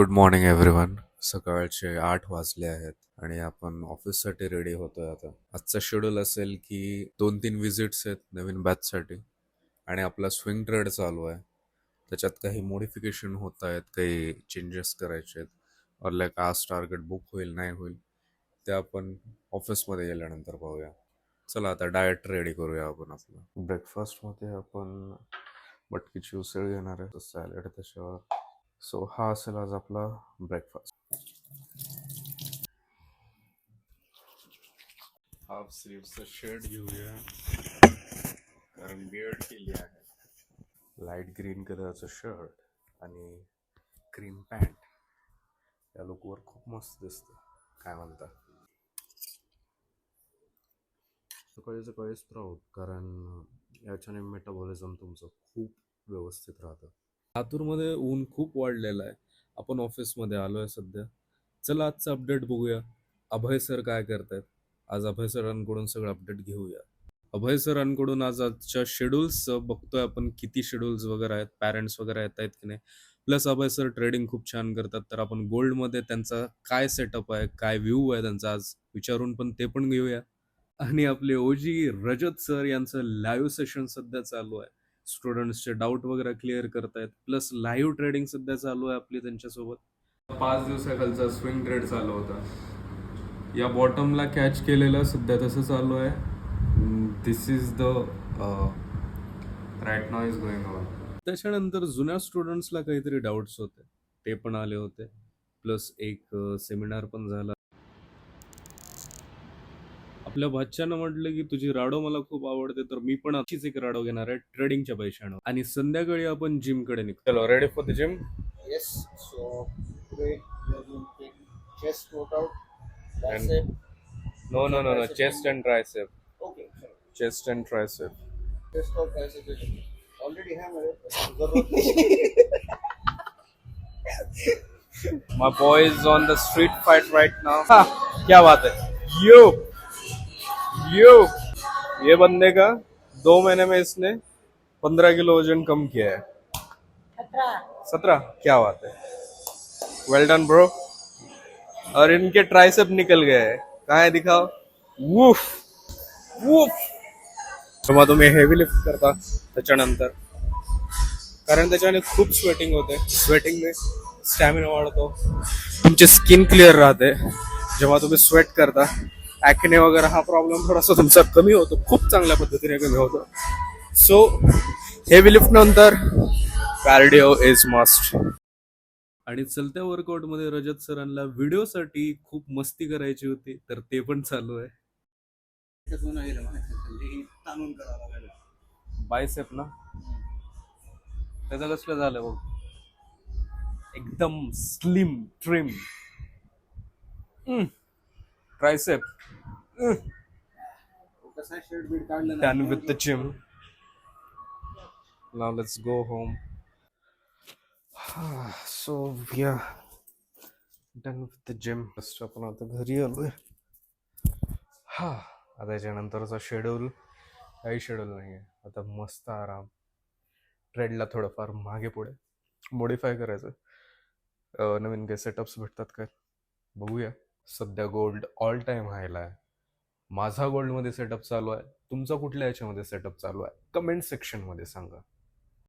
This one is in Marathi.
Good morning everyone. सकाळचे 8 वाजले आहेत आणि आपण ऑफिससाठी रेडी होतोय. आता आजचा शेड्यूल असेल की 2-3 विजिट्स आहेत नवीन बॅचसाठी आणि आपला स्विंग ट्रेड चालू आहे. त्याच्यात काही मॉडिफिकेशन होत आहेत, काही चेंजेस करायचे आहेत. और लाईक आज टार्गेट बुक होईल नाही होईल ते आपण ऑफिसमध्ये गेल्यानंतर पाहूया. चला आता डाएट रेडी करूया आपण. आपलं ब्रेकफास्टमध्ये आपण मटकीची उसळ घेणार आहे, सॅलड त्याच्यावर. सो हा असेल आज आपला ब्रेकफास्ट. हाफ स्लीव्हचं शर्ट घेऊया कारण बियर्ड केली आहे. लाईट ग्रीन कलरचं शर्ट आणि क्रीम पॅन्ट या लुकवर खूप मस्त दिसतं. काय म्हणता? सकाळी सकाळीच राहू कारण याच्याने मेटाबॉलिझम तुमचं खूप व्यवस्थित राहतं. लातूरमध्ये ऊन खूप वाढलेलं आहे. आपण ऑफिसमध्ये आलोय सध्या. चला आजचं अपडेट बघूया. अभय सर काय करतायत. आज अभय सरांकडून सगळं अपडेट घेऊया. अभय सरांकडून आजच्या शेड्यूल्स बघतोय आपण, किती शेड्यूल्स वगैरे आहेत, पॅरेंट्स वगैरे येत आहेत की नाही. प्लस अभय सर ट्रेडिंग खूप छान करतात, तर आपण गोल्डमध्ये त्यांचा काय सेटअप आहे, काय व्ह्यू आहे त्यांचा आज विचारून पण ते पण घेऊया. आणि आपले ओजी रजत सर यांचं लाईव्ह सेशन सध्या चालू आहे. स्टुडंट्सचे डाऊट वगैरे क्लिअर करतायत. प्लस लाईव्ह ट्रेडिंग सध्या चालू आहे आपली त्यांच्यासोबत. 5 दिवसाखालचा स्विंग ट्रेड चालू होता. या बॉटमला कॅच केलेलं सध्या तसं चालू आहे. This is the right now is going on. त्याच्यानंतर जुन्या स्टुडंट्सला काहीतरी डाऊट्स होते, ते पण आले होते. प्लस एक सेमिनार पण झाला. आपल्या भाच्यानं म्हटलं की तुझी राडो मला खूप आवडते, तर मी पण अशीच एक राडो घेणार आहे ट्रेडिंगच्या पैशानं. आणि संध्याकाळी आपण जिम कडे निघतो. चलो, ready for the gym. Yes, so today we are going to take chest workout, And bicep. no, chest and tricep. Okay, sure. Chest and tricep. Chest और bicep already है मेरे जरूरत नहीं. My boy is on the street fight right now. हाँ, क्या बात है. यो यो ये बंदे का 2 महीने में इसने 15 किलो वजन कम किया है. 17. क्या बात है. वेल डन ब्रो. और इनके ट्राइसेप निकल गए हैं. कहाँ है, दिखाओ. Woof woof. जेव्हा तुम्ही हेवी लिफ्ट करता त्याच्यानंतर, कारण त्याच्याने खूप स्वेटिंग होते. स्वेटिंगने स्टॅमिना वाढतो, तुमची स्किन क्लिअर राहते. जेव्हा तुम्ही स्वेट करता, ॲक्ने वगैरे हा प्रॉब्लेम थोडासा तुमचा कमी होतो, खूप चांगल्या पद्धतीने कमी होतो. सो हेवी लिफ्ट नंतर कार्डिओ इज मस्ट. आणि चलत्या वर्कआउटमध्ये रजत सरांना व्हिडिओसाठी खूप मस्ती करायची होती, तर ते पण चालू आहे. ताणून करावं लागेल. बायसेप ना, त्याचं कसलं झालं बघ, एकदम स्लिम ट्रिम. ट्रायसेप कसं आहे, शर्ट बीट काढलं done with the gym. Now let's go home. So we are done with the gym. Just आपण आता घरी आलोय. आता याच्यानंतरचा शेड्यूल काही शेड्यूल नाही आहे. आता मस्त आराम, ट्रेडला थोडंफार मागे पुढे मॉडिफाय करायचं. नवीन काही सेटअप्स भेटतात काय बघूया. सध्या गोल्ड ऑल टाइम हायला आहे. माझा गोल्डमध्ये सेटअप चालू आहे. तुमचा कुठल्या याच्यामध्ये सेटअप चालू आहे कमेंट सेक्शनमध्ये सांगा.